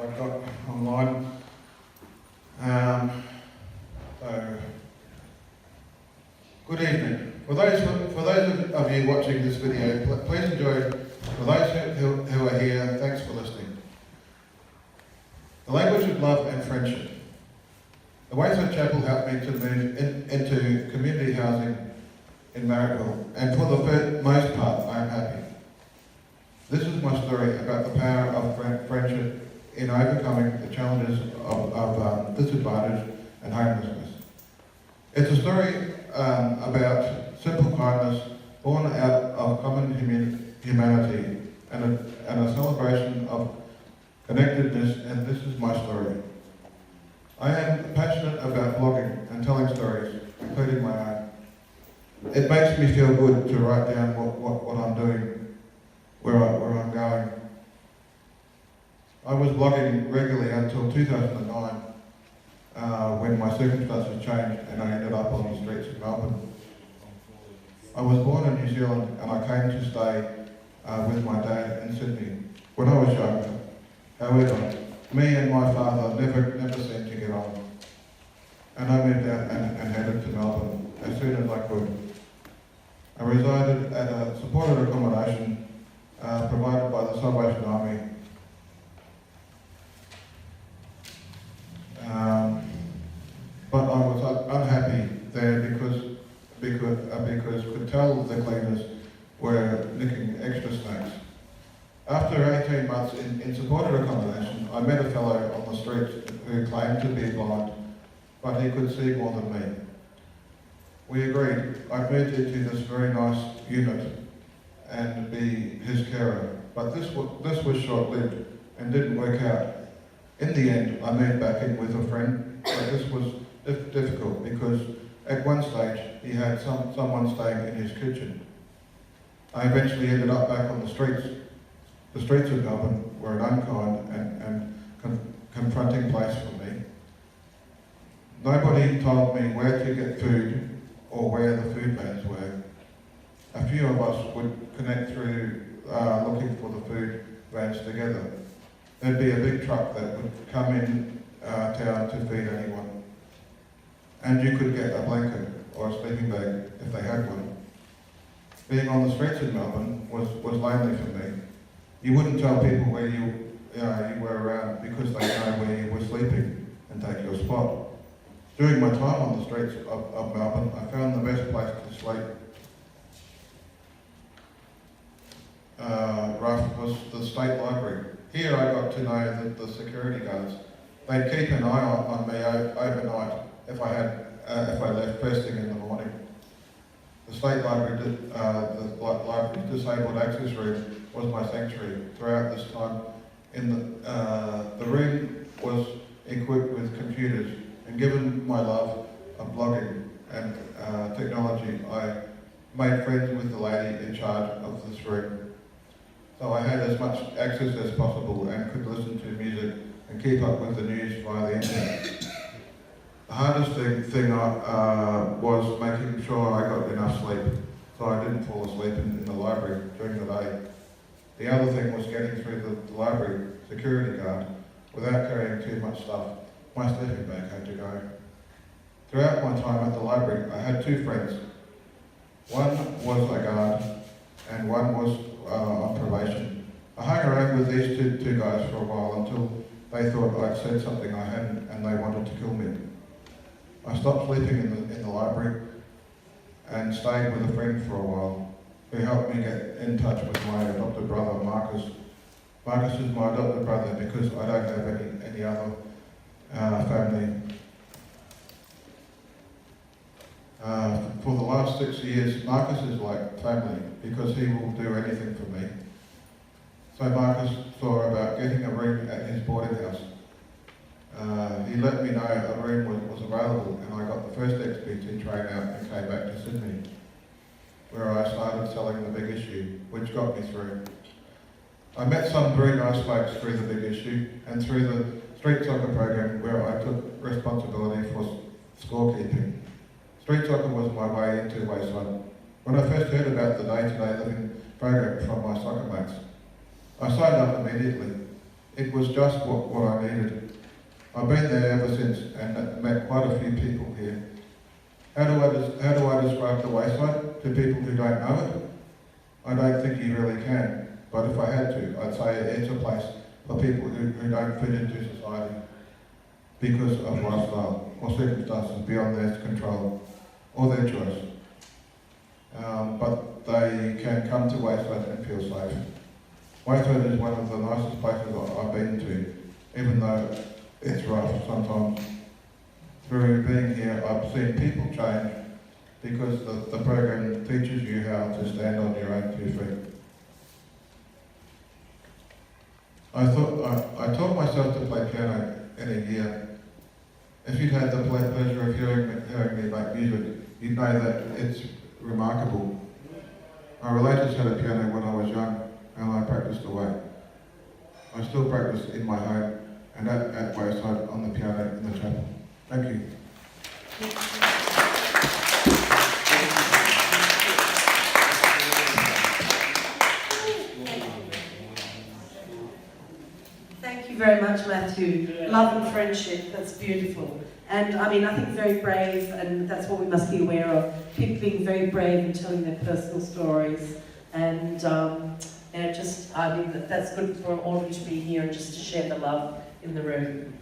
I've got online. So, good evening. For those of you watching this video, please enjoy. For those who are here, thanks for listening. The language of love and friendship. The Wayside Chapel helped me to move into community housing in Marrickville, and for the most part, I am happy. This is my story about the power of friendship in overcoming the challenges of disadvantage and homelessness. It's a story about simple kindness born out of common humanity and a celebration of connectedness, and this is my story. I am passionate about blogging and telling stories, including my own. It makes me feel good to write down what I'm doing, where I'm going. I was blogging regularly until 2009, when my circumstances changed and I ended up on the streets of Melbourne. I was born in New Zealand and I came to stay with my dad in Sydney when I was younger. However, me and my father never seemed to get on, and I moved out and headed to Melbourne as soon as I could. I resided at a supported accommodation provided by the Salvation Army. But I was unhappy there because could tell the cleaners were nicking extra snacks. After 18 months in supported accommodation, I met a fellow on the street who claimed to be blind, but he could see more than me. We agreed I'd moved into this very nice unit and be his carer, but this was short-lived and didn't work out. In the end, I moved back in with a friend, but this was difficult because at one stage he had someone staying in his kitchen. I eventually ended up back on the streets. The streets of Melbourne were an unkind and confronting place for me. Nobody told me where to get food or where the food vans were. A few of us would connect through looking for the food vans together. There'd be a big truck that would come in town to feed anyone. And you could get a blanket or a sleeping bag if they had one. Being on the streets of Melbourne was lonely for me. You wouldn't tell people where you were around because they know where you were sleeping and take your spot. During my time on the streets of Melbourne, I found the best place to sleep rough was the State Library. Here I got to know the security guards. They'd keep an eye on me overnight if I left first thing in the morning. The State Library, the library's disabled access room was my sanctuary throughout this time. The room was equipped with computers, and given my love of blogging and technology, I made friends with the lady in charge of this room. So I had as much access as possible and could listen to music and keep up with the news via the internet. The hardest thing was making sure I got enough sleep, so I didn't fall asleep in the library during the day. The other thing was getting through the library security guard without carrying too much stuff. My sleeping bag had to go. Throughout my time at the library, I had two friends. One was a guard and one was on probation. I hung around with these two guys for a while until they thought I'd said something I hadn't and they wanted to kill me. I stopped sleeping in the library and stayed with a friend for a while who helped me get in touch with my adopted brother, Marcus. Marcus is my adopted brother because I don't have any other family. For the last 6 years, Marcus is like family because he will do anything for me. So Marcus saw about getting a room at his boarding house. He let me know a room was available, and I got the first XPT train out and came back to Sydney, where I started selling the Big Issue, which got me through. I met some very nice folks through the Big Issue and through the street soccer program where I took responsibility for scorekeeping. Street soccer was my way into Wayside. When I first heard about the day-to-day living program from my soccer mates, I signed up immediately. It was just what I needed. I've been there ever since and met quite a few people here. How do I describe the Wayside to people who don't know it? I don't think you really can, but if I had to, I'd say it's a place for people who don't fit into society because of lifestyle or circumstances beyond their control or their choice. But they can come to Wayside and feel safe. Wayside is one of the nicest places I've been to, even though it's rough sometimes. Through being here, I've seen people change because the program teaches you how to stand on your own 2 feet. I taught myself to play piano in a year. If you'd had the pleasure of hearing me make music, you'd know that it's remarkable. My relatives had a piano when I was young, and I practiced away. I still practice in my home and at Wayside on the piano in the chapel. Thank you. Thank you very much, Matthew. Love and friendship, that's beautiful. And I mean, I think very brave, and that's what we must be aware of. People being very brave and telling their personal stories. And just, I mean, that's good for all of you to be here and just to share the love in the room.